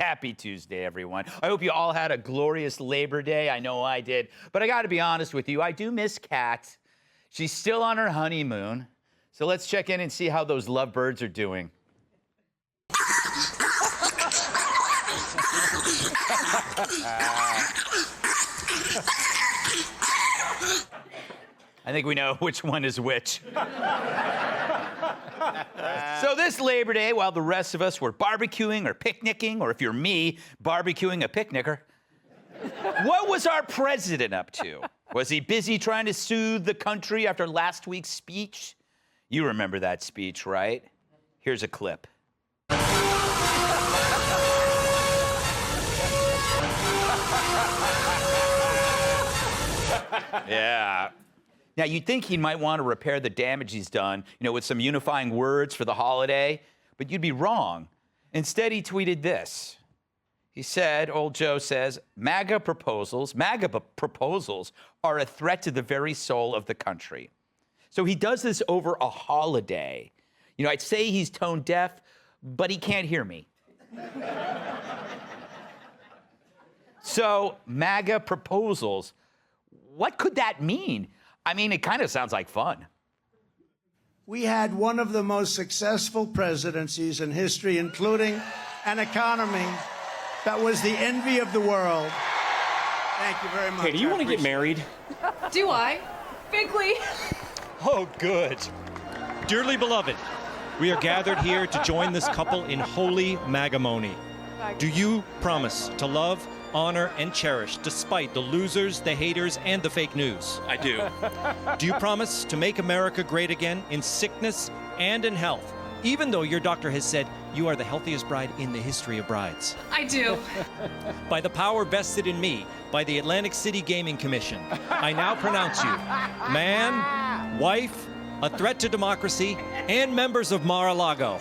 Happy Tuesday, everyone. I hope you all had a glorious Labor Day. I know I did. But I got to be honest with you, I do miss Kat. She's still on her honeymoon. So let's check in and see how those lovebirds are doing. I think we know which one is which. So this Labor Day, while the rest of us were barbecuing or picnicking, or if you're me, barbecuing a picnicker, what was our president up to? Was he busy trying to soothe the country after last week's speech? You remember that speech, right? Here's a clip. Yeah. Now, you'd think he might want to repair the damage he's done, with some unifying words for the holiday, but you'd be wrong. Instead, he tweeted this. He said, old Joe says, MAGA proposals are a threat to the very soul of the country. So he does this over a holiday. I'd say he's tone deaf, but he can't hear me. So, MAGA proposals, what could that mean? I mean, it kind of sounds like fun. We had one of the most successful presidencies in history, including an economy that was the envy of the world. Thank you very much. Hey, do you want to get married? Do I? Bigly. Oh, good. Dearly beloved, we are gathered here to join this couple in holy magamony. Do you promise to love, honor, and cherish despite the losers, the haters, and the fake news? I do. Do you promise to make America great again in sickness and in health, even though your doctor has said you are the healthiest bride in the history of brides? I do. By the power vested in me by the Atlantic City Gaming Commission, I now pronounce you man, wife, a threat to democracy, and members of Mar-a-Lago.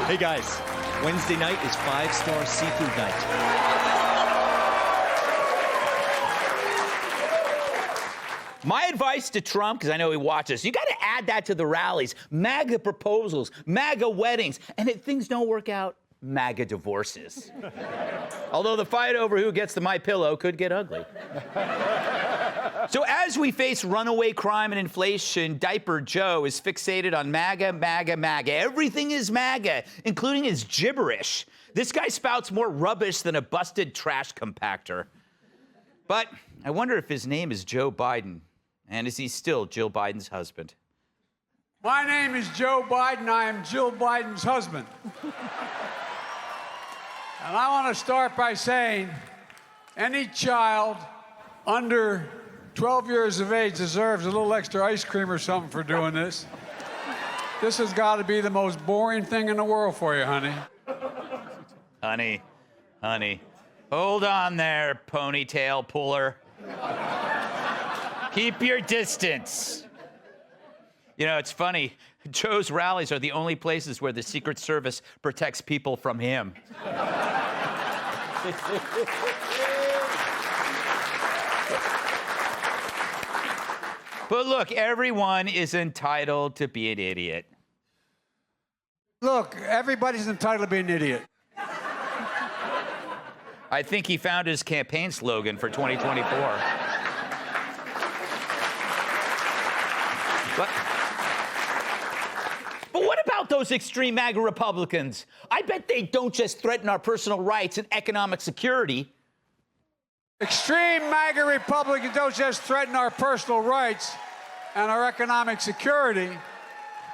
Hey guys, Wednesday night is 5-star seafood night. My advice to Trump, because I know he watches, you got to add that to the rallies. MAGA proposals, MAGA weddings, and if things don't work out, MAGA divorces. Although the fight over who gets the My Pillow could get ugly. So as we face runaway crime and inflation, Diaper Joe is fixated on MAGA, MAGA, MAGA. Everything is MAGA, including his gibberish. This guy spouts more rubbish than a busted trash compactor. But I wonder if his name is Joe Biden, and is he still Jill Biden's husband? My name is Joe Biden. I am Jill Biden's husband. And I want to start by saying any child under 12 years of age deserves a little extra ice cream or something for doing this. This has got to be the most boring thing in the world for you, honey. Honey. Hold on there, ponytail puller. Keep your distance. It's funny. Joe's rallies are the only places where the Secret Service protects people from him. But look, everyone is entitled to be an idiot. Look, everybody's entitled to be an idiot. I think he found his campaign slogan for 2024. But what about those extreme MAGA Republicans? I bet they don't just threaten our personal rights and economic security. Extreme MAGA Republicans don't just threaten our personal rights and our economic security.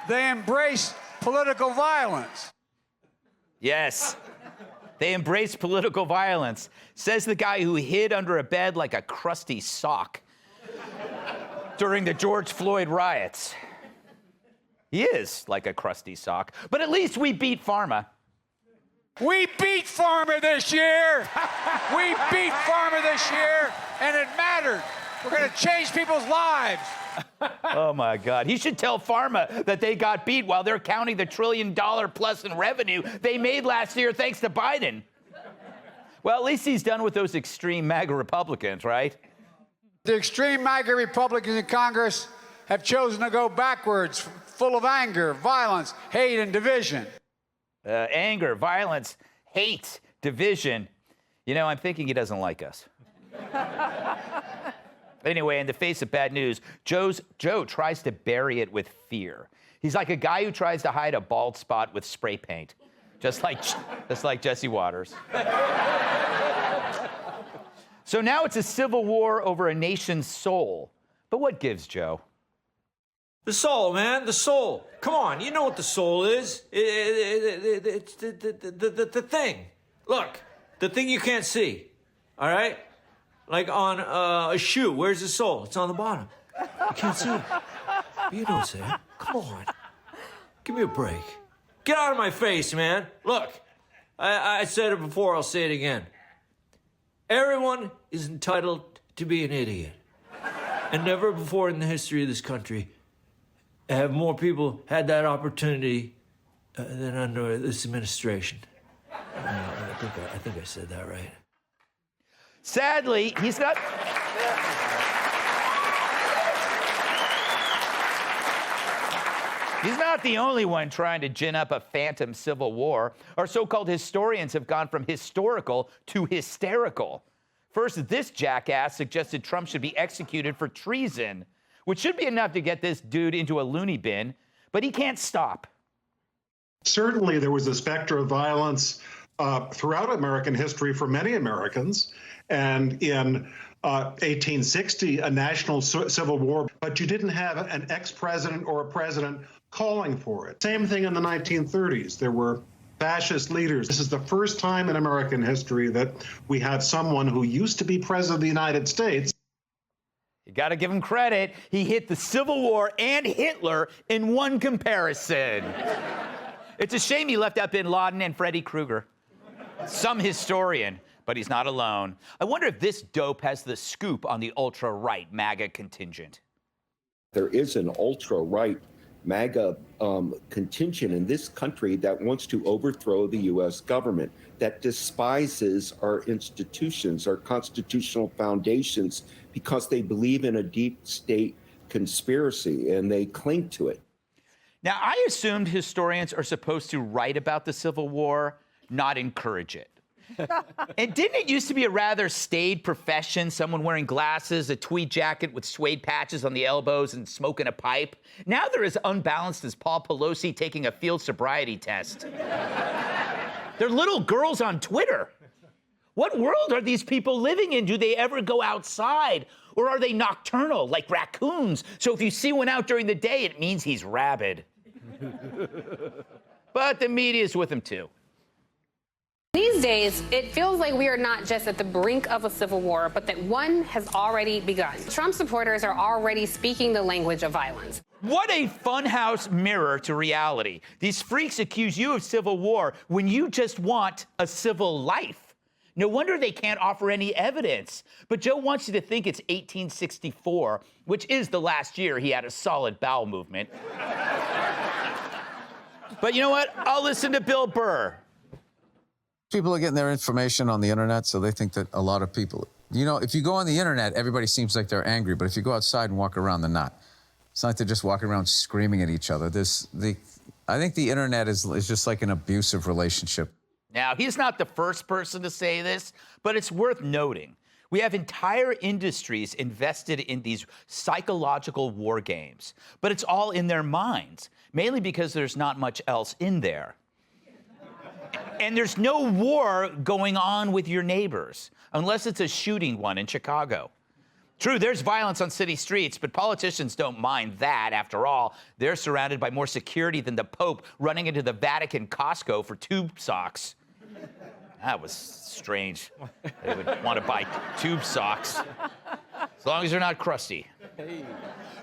They embrace political violence. Yes. They embrace political violence, says the guy who hid under a bed like a crusty sock during the George Floyd riots. He is like a crusty sock, but at least we beat pharma. We beat pharma this year. We beat pharma this year, and it mattered. We're going to change people's lives. Oh, my God. He should tell pharma that they got beat while they're counting the $1 trillion plus in revenue they made last year thanks to Biden. Well, at least he's done with those extreme MAGA Republicans, right? The extreme MAGA Republicans in Congress have chosen to go backwards, full of anger, violence, hate, and division. anger, violence, hate, division. You know, I'm thinking he doesn't like us. Anyway, in the face of bad news, Joe tries to bury it with fear. He's like a guy who tries to hide a bald spot with spray paint, just like Jesse Waters. So now it's a civil war over a nation's soul. But what gives, Joe? The soul, man, the soul. Come on, you know what the soul is. It's the thing. Look, the thing you can't see, all right? Like on a shoe, where's the sole? It's on the bottom. You can't see it. You don't see it. Come on. Give me a break. Get out of my face, man. Look, I said it before, I'll say it again. Everyone is entitled to be an idiot. And never before in the history of this country have more people had that opportunity than under this administration. I think I said that right. Sadly, he's not... He's not the only one trying to gin up a phantom civil war. Our so-called historians have gone from historical to hysterical. First, this jackass suggested Trump should be executed for treason, which should be enough to get this dude into a loony bin, but he can't stop. Certainly, there was a specter of violence throughout American history for many Americans, and in 1860, a national civil war, but you didn't have an ex-president or a president calling for it. Same thing in the 1930s. There were fascist leaders. This is the first time in American history that we have someone who used to be president of the United States. You got to give him credit. He hit the Civil War and Hitler in one comparison. It's a shame he left out bin Laden and Freddy Krueger. Some historian, but he's not alone. I wonder if this dope has the scoop on the ultra-right MAGA contingent. There is an ultra-right MAGA contingent in this country that wants to overthrow the U.S. government, that despises our institutions, our constitutional foundations, because they believe in a deep state conspiracy and they cling to it. Now, I assumed historians are supposed to write about the Civil War, not encourage it. And didn't it used to be a rather staid profession, someone wearing glasses, a tweed jacket with suede patches on the elbows, and smoking a pipe? Now they're as unbalanced as Paul Pelosi taking a field sobriety test. They're little girls on Twitter. What world are these people living in? Do they ever go outside? Or are they nocturnal, like raccoons? So if you see one out during the day, it means he's rabid. But the media's with him, too. These days, it feels like we are not just at the brink of a civil war, but that one has already begun. Trump supporters are already speaking the language of violence. What a funhouse mirror to reality. These freaks accuse you of civil war when you just want a civil life. No wonder they can't offer any evidence. But Joe wants you to think it's 1864, which is the last year he had a solid bowel movement. But you know what? I'll listen to Bill Burr. People are getting their information on the internet, so they think that a lot of people, you know, if you go on the internet, everybody seems like they're angry, but if you go outside and walk around, they're not. It's not like they're just walking around screaming at each other. I think the internet is just like an abusive relationship. Now, he's not the first person to say this, but it's worth noting. We have entire industries invested in these psychological war games, but it's all in their minds, mainly because there's not much else in there. And there's no war going on with your neighbors, unless it's a shooting one in Chicago. True, there's violence on city streets, but politicians don't mind that. After all, they're surrounded by more security than the Pope running into the Vatican Costco for tube socks. That was strange. They would want to buy tube socks, as long as they're not crusty.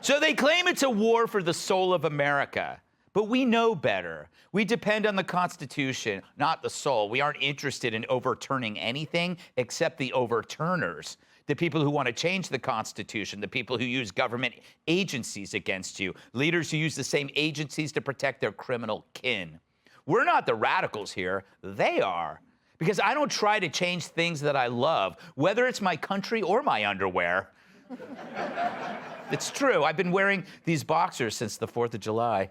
So they claim it's a war for the soul of America. But we know better. We depend on the Constitution, not the soul. We aren't interested in overturning anything except the overturners, the people who want to change the Constitution, the people who use government agencies against you, leaders who use the same agencies to protect their criminal kin. We're not the radicals here. They are. Because I don't try to change things that I love, whether it's my country or my underwear. It's true. I've been wearing these boxers since the 4th of July.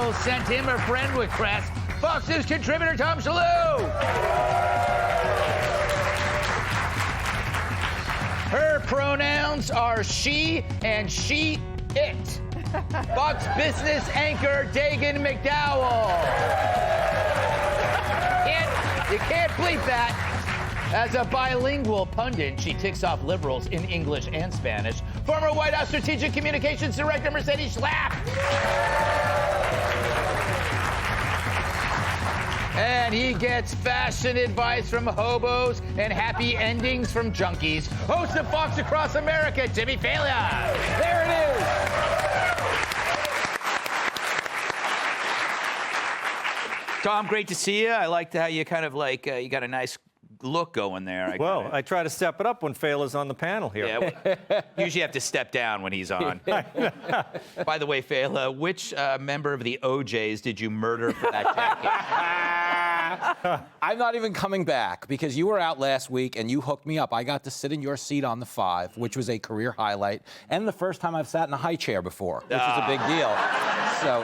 People sent him a friend request. Fox News contributor Tom Shalhoub. Her pronouns are she and she, it. Fox Business anchor Dagan McDowell. You can't bleep that. As a bilingual pundit, she ticks off liberals in English and Spanish. Former White House Strategic Communications Director Mercedes Schlapp. And he gets fashion advice from hobos and happy endings from junkies. Host of Fox Across America, Jimmy Failla. There it is. Tom, great to see you. I liked how you kind of like, you got a nice look going there. I try to step it up when Faila's on the panel here. Yeah, usually have to step down when he's on. By the way, Failla, which member of the OJs did you murder for that jacket? I'm not even coming back because you were out last week and you hooked me up. I got to sit in your seat on the 5, which was a career highlight, and the first time I've sat in a high chair before, which is a big deal. So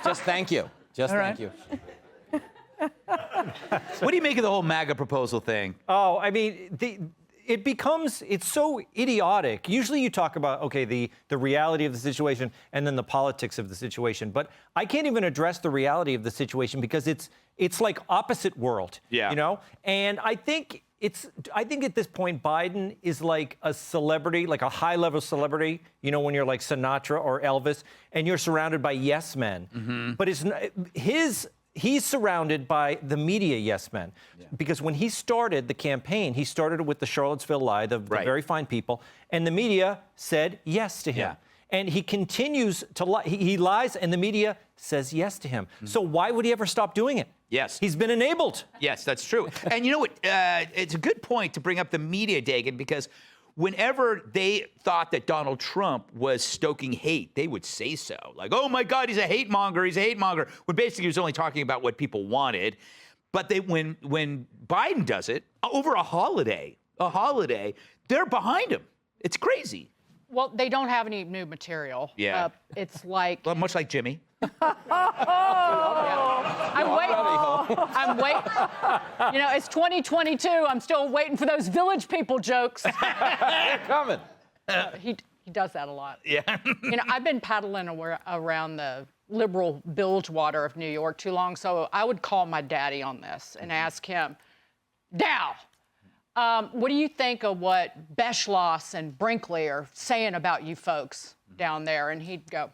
just thank you. Just thank you. What do you make of the whole MAGA proposal thing? Oh, I mean, it's so idiotic. Usually you talk about, okay, the reality of the situation and then the politics of the situation. But I can't even address the reality of the situation because it's like opposite world, you know? And I think at this point, Biden is like a celebrity, like a high-level celebrity, you know, when you're like Sinatra or Elvis, and you're surrounded by yes men. Mm-hmm. But he's surrounded by the media yes men. Yeah. Because when he started the campaign, he started with the Charlottesville lie, the very fine people, and the media said yes to him. Yeah. And he continues to lie. He lies, and the media says yes to him. Mm-hmm. So why would he ever stop doing it? Yes. He's been enabled. Yes, that's true. And you know what? It's a good point to bring up the media, Dagan, because whenever they thought that Donald Trump was stoking hate, they would say so. Like, oh, my God, he's a hate monger. He's a hate monger. When basically he was only talking about what people wanted. But when Biden does it, over a holiday, they're behind him. It's crazy. Well, they don't have any new material. Yeah. It's like... Well, much like Jimmy. I'm waiting. You know, it's 2022. I'm still waiting for those Village People jokes. They're coming. He does that a lot. Yeah. You know, I've been paddling around the liberal bilge water of New York too long, so I would call my daddy on this and ask him, Dow, what do you think of what Beschloss and Brinkley are saying about you folks down there? And he'd go,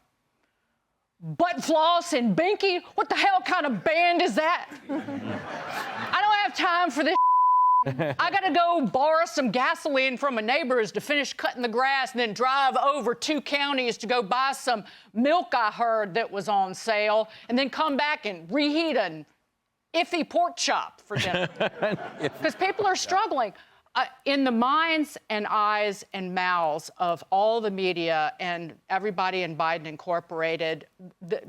Butt Floss and Binky? What the hell kind of band is that? I don't have time for this. I gotta go borrow some gasoline from my neighbors to finish cutting the grass and then drive over 2 counties to go buy some milk I heard that was on sale and then come back and reheat an iffy pork chop for dinner. Because people are struggling. In the minds and eyes and mouths of all the media and everybody in Biden Incorporated, the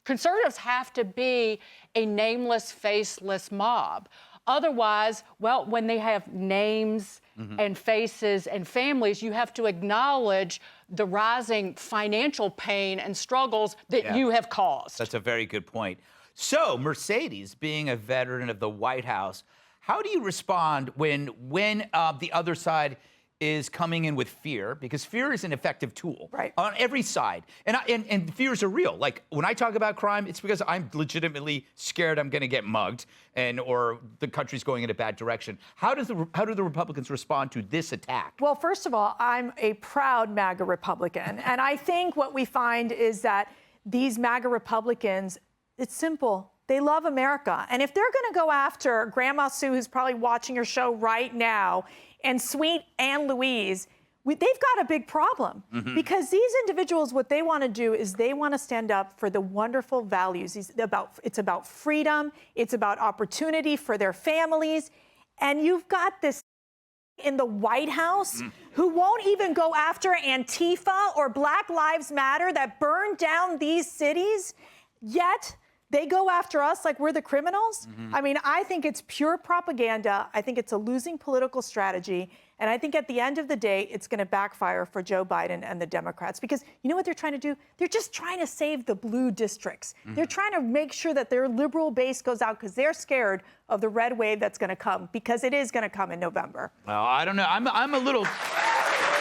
conservatives have to be a nameless, faceless mob. Otherwise, well, when they have names and faces and families, you have to acknowledge the rising financial pain and struggles that you have caused. That's a very good point. So, Mercedes, being a veteran of the White House, how do you respond when the other side is coming in with fear? Because fear is an effective tool on every side. And fears are real. Like, when I talk about crime, it's because I'm legitimately scared I'm going to get mugged or the country's going in a bad direction. How do the Republicans respond to this attack? Well, first of all, I'm a proud MAGA Republican. And I think what we find is that these MAGA Republicans, it's simple. They love America. And if they're going to go after Grandma Sue, who's probably watching your show right now, and sweet Anne Louise, they've got a big problem. Because these individuals, what they want to do is they want to stand up for the wonderful values. It's about freedom. It's about opportunity for their families. And you've got this in the White House who won't even go after Antifa or Black Lives Matter that burned down these cities, yet they go after us like we're the criminals. I mean, I think it's pure propaganda. I think it's a losing political strategy. And I think at the end of the day, it's going to backfire for Joe Biden and the Democrats, because you know what they're trying to do? They're just trying to save the blue districts. They're trying to make sure that their liberal base goes out because they're scared of the red wave that's going to come, because it is going to come in November. Well, I don't know. I'm a little bit.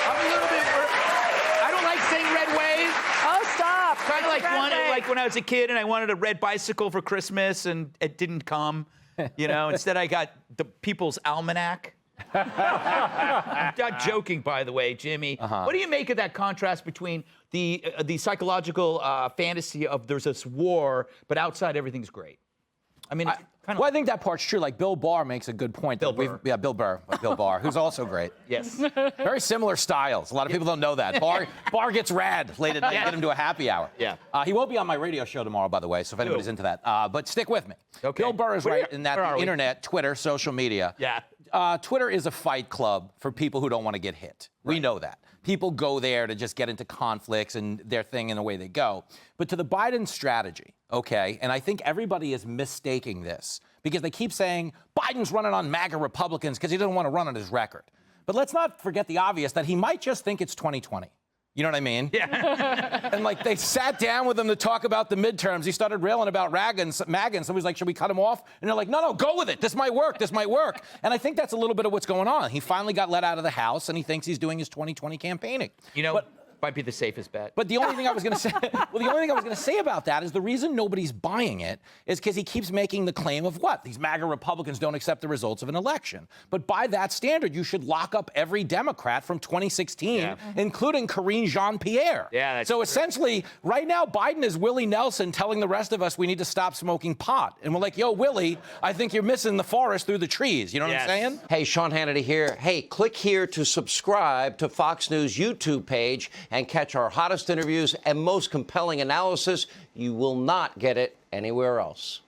I don't like saying red wave. Oh, stop! Kind of like when I was a kid and I wanted a red bicycle for Christmas and it didn't come. You know, instead I got the People's Almanac. I'm not joking, by the way, Jimmy. What do you make of that contrast between the psychological fantasy of there's this war, but outside everything's great? I mean, well, I think that part's true. Like Bill Barr makes a good point. Bill Burr, who's also great. Yes. Very similar styles. A lot of people don't know that. Barr gets rad late at night, get him to a happy hour. Yeah. He won't be on my radio show tomorrow, by the way, so if anybody's into that. But stick with me. Okay. Bill Burr is right in that the internet, Twitter, social media. Yeah. Twitter is a fight club for people who don't want to get hit. Right. We know that. People go there to just get into conflicts and their thing and the way they go. But to the Biden strategy, okay, and I think everybody is mistaking this because they keep saying Biden's running on MAGA Republicans because he doesn't want to run on his record. But let's not forget the obvious, that he might just think it's 2020. You know what I mean? Yeah. And like they sat down with him to talk about the midterms. He started railing about MAGA, and somebody's like, should we cut him off? And they're like, no, go with it. This might work. And I think that's a little bit of what's going on. He finally got let out of the House, and he thinks he's doing his 2020 campaigning. You know, might be the safest bet. But the only thing I was going to say, about that is the reason nobody's buying it is because he keeps making the claim of what? These MAGA Republicans don't accept the results of an election. But by that standard, you should lock up every Democrat from 2016, including Karine Jean-Pierre. Yeah, that's so true. Essentially, right now, Biden is Willie Nelson telling the rest of us we need to stop smoking pot. And we're like, yo, Willie, I think you're missing the forest through the trees. You know what I'm saying? Hey, Sean Hannity here. Hey, click here to subscribe to Fox News YouTube page and catch our hottest interviews and most compelling analysis. You will not get it anywhere else.